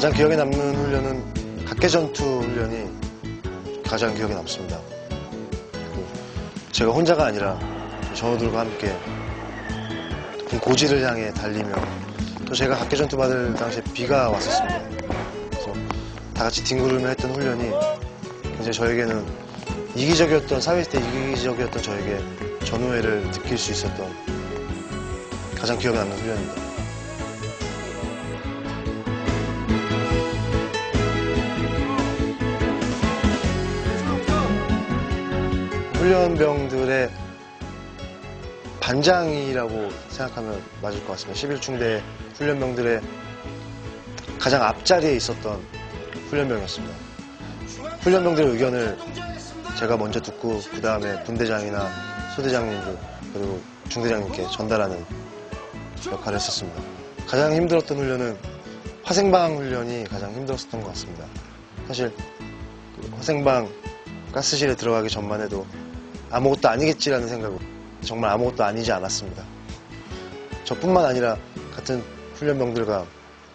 가장 기억에 남는 훈련은 각개전투 훈련이 가장 기억에 남습니다. 제가 혼자가 아니라 전우들과 함께 고지를 향해 달리며 또 제가 각개전투 받을 당시에 비가 왔었습니다. 그래서 다 같이 뒹구르며 했던 훈련이 굉장히 저에게는 이기적이었던, 사회 때 이기적이었던 저에게 전우회를 느낄 수 있었던 가장 기억에 남는 훈련입니다. 훈련병들의 반장이라고 생각하면 맞을 것 같습니다. 11중대 훈련병들의 가장 앞자리에 있었던 훈련병이었습니다. 훈련병들의 의견을 제가 먼저 듣고 그 다음에 분대장이나 소대장님들 그리고 중대장님께 전달하는 역할을 했었습니다. 가장 힘들었던 훈련은 화생방 훈련이 가장 힘들었던 것 같습니다. 사실 그 화생방 가스실에 들어가기 전만 해도 아무것도 아니겠지라는 생각으로 정말 아무것도 아니지 않았습니다. 저뿐만 아니라 같은 훈련병들과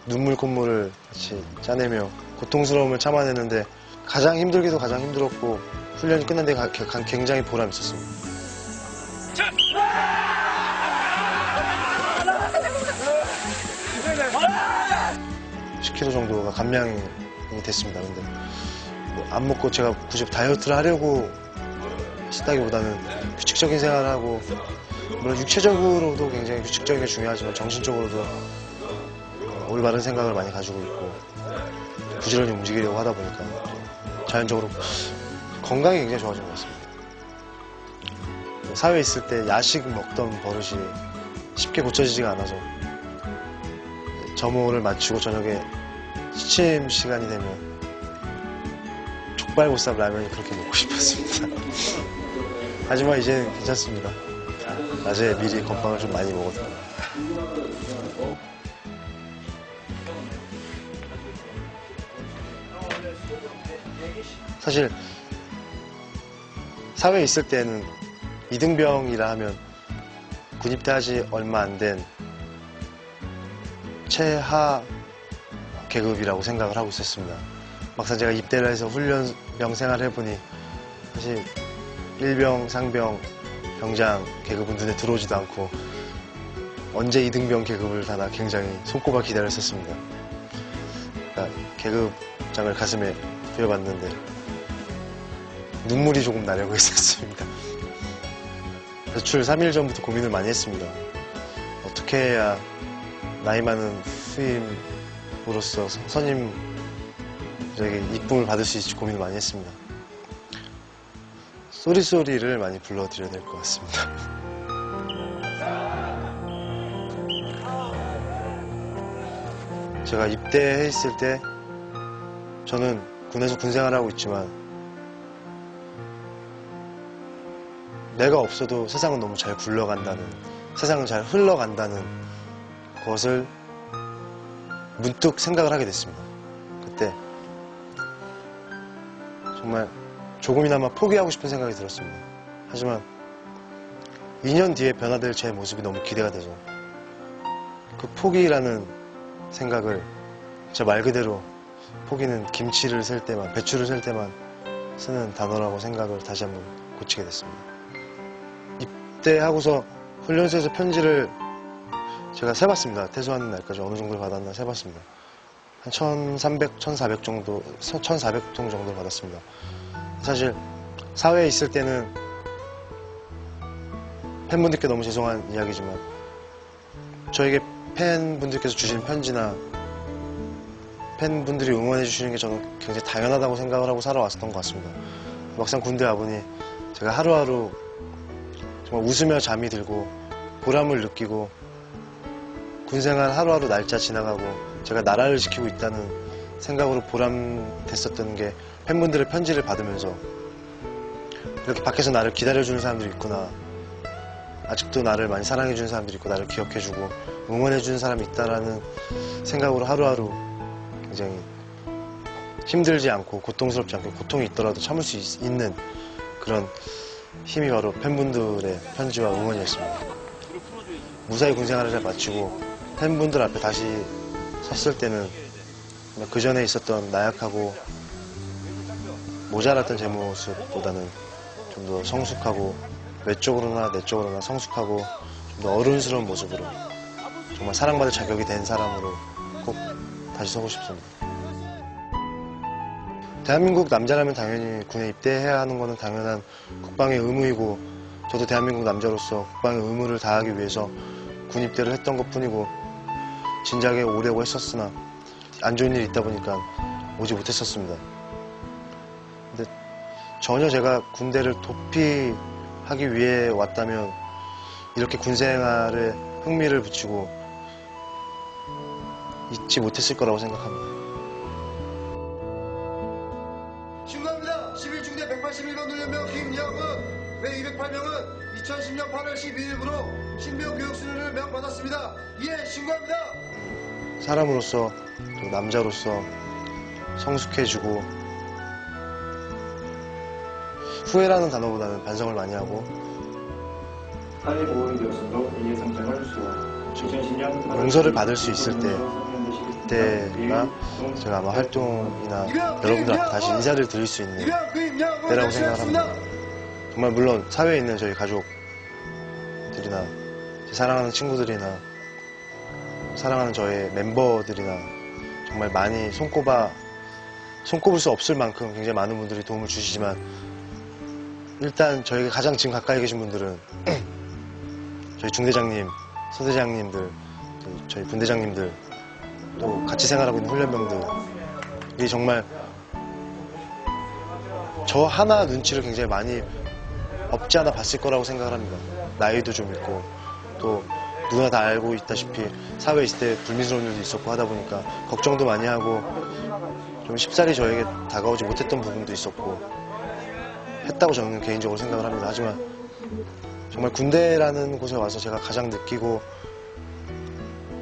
눈물 콧물을 같이 짜내며 고통스러움을 참아내는데 가장 힘들기도 가장 힘들었고 훈련이 끝난 데 굉장히 보람이 있었습니다. 10kg 정도가 감량이 됐습니다. 근데 안 먹고 제가 굳이 다이어트를 하려고 했다기보다는 규칙적인 생활을 하고 물론 육체적으로도 굉장히 규칙적인 게 중요하지만 정신적으로도 올바른 생각을 많이 가지고 있고 부지런히 움직이려고 하다 보니까 자연적으로 건강이 굉장히 좋아진 것 같습니다. 사회에 있을 때 야식 먹던 버릇이 쉽게 고쳐지지가 않아서 점호를 마치고 저녁에 취침 시간이 되면 족발보쌈 라면이 그렇게 먹고 싶었습니다. 하지만 이제는 괜찮습니다. 낮에 미리 건빵을 좀 많이 먹었거든요. 사실 사회에 있을 때는 이등병이라 하면 군입대하지 얼마 안 된 최하 계급이라고 생각을 하고 있었습니다. 막상 제가 입대를 해서 훈련병 생활을 해보니 사실 일병, 상병, 병장 계급은 눈에 들어오지도 않고 언제 이등병 계급을 다나 굉장히 손꼽아 기다렸었습니다. 그러니까 계급장을 가슴에 부여봤는데 눈물이 조금 나려고 했었습니다. 배출 3일 전부터 고민을 많이 했습니다. 어떻게 해야 나이 많은 후임으로서 선임들에게 이쁨을 받을 수 있을지 고민을 많이 했습니다. 쏘리쏘리를 많이 불러드려야 될 것 같습니다. 제가 입대했을 때 저는 군에서 군생활을 하고 있지만 내가 없어도 세상은 너무 잘 굴러간다는, 세상은 잘 흘러간다는 것을 문득 생각을 하게 됐습니다. 그때 정말 조금이나마 포기하고 싶은 생각이 들었습니다. 하지만 2년 뒤에 변화될 제 모습이 너무 기대가 돼서 그 포기라는 생각을 제 말 그대로 포기는 김치를 셀 때만, 배추를 셀 때만 쓰는 단어라고 생각을 다시 한번 고치게 됐습니다. 입대하고서 훈련소에서 편지를 제가 세봤습니다. 퇴소하는 날까지 어느 정도를 받았나 세봤습니다. 한 1,300, 1,400 정도, 1,400통 정도 받았습니다. 사실 사회에 있을 때는 팬분들께 너무 죄송한 이야기지만 저에게 팬분들께서 주신 편지나 팬분들이 응원해 주시는 게 저는 굉장히 당연하다고 생각을 하고 살아왔었던 것 같습니다. 막상 군대 와보니 제가 하루하루 정말 웃으며 잠이 들고 보람을 느끼고 군생활 하루하루 날짜 지나가고 제가 나라를 지키고 있다는 생각으로 보람됐었던 게 팬분들의 편지를 받으면서 이렇게 밖에서 나를 기다려주는 사람들이 있구나, 아직도 나를 많이 사랑해주는 사람들이 있고 나를 기억해주고 응원해주는 사람이 있다라는 생각으로 하루하루 굉장히 힘들지 않고 고통스럽지 않고 고통이 있더라도 참을 수 있는 그런 힘이 바로 팬분들의 편지와 응원이었습니다. 무사히 군생활을 잘 마치고 팬분들 앞에 다시 섰을 때는 그 전에 있었던 나약하고 모자랐던 제 모습보다는 좀 더 성숙하고 외적으로나 내적으로나 성숙하고 좀 더 어른스러운 모습으로 정말 사랑받을 자격이 된 사람으로 꼭 다시 서고 싶습니다. 대한민국 남자라면 당연히 군에 입대해야 하는 것은 당연한 국방의 의무이고, 저도 대한민국 남자로서 국방의 의무를 다하기 위해서 군 입대를 했던 것뿐이고, 진작에 오려고 했었으나 안 좋은 일이 있다 보니까 오지 못했었습니다. 근데 전혀 제가 군대를 도피하기 위해 왔다면 이렇게 군 생활에 흥미를 붙이고 있지 못했을 거라고 생각합니다. 신고합니다. 11중대 181번 훈련병 김영은 매 208명은 2010년 8월 12일부로 신병 교육 수련을 명받았습니다. 예, 신고합니다. 사람으로서 또 남자로서 성숙해지고, 후회라는 단어보다는 반성을 많이 하고, 사회 보호인 되었으므로 이해 성장을 수원 2010년 용서를 받을 수 있을 때가 제가 아마 활동이나 여러분들 앞에 다시 인사를 드릴 수 있는 때라고 생각을 합니다. 정말 물론 사회에 있는 저희 가족들이나 제 사랑하는 친구들이나 사랑하는 저의 멤버들이나 정말 많이 손꼽을 수 없을 만큼 굉장히 많은 분들이 도움을 주시지만, 일단 저에게 가장 지금 가까이 계신 분들은 저희 중대장님, 서대장님들, 또 저희 분대장님들, 또 같이 생활하고 있는 훈련병들이 정말 저 하나 눈치를 굉장히 많이 없지 않아 봤을 거라고 생각을 합니다. 나이도 좀 있고, 또 누구나 다 알고 있다시피 사회에 있을 때 불미스러운 일도 있었고 하다 보니까 걱정도 많이 하고 좀 쉽사리 저에게 다가오지 못했던 부분도 있었고 했다고 저는 개인적으로 생각을 합니다. 하지만 정말 군대라는 곳에 와서 제가 가장 느끼고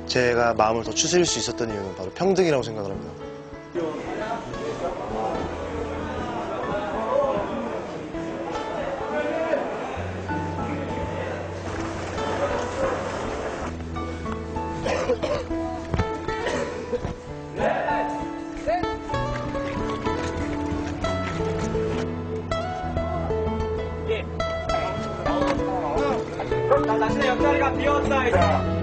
제가 마음을 더 추스릴 수 있었던 이유는 바로 평등이라고 생각을 합니다. 당신의 옆자리가 비었다.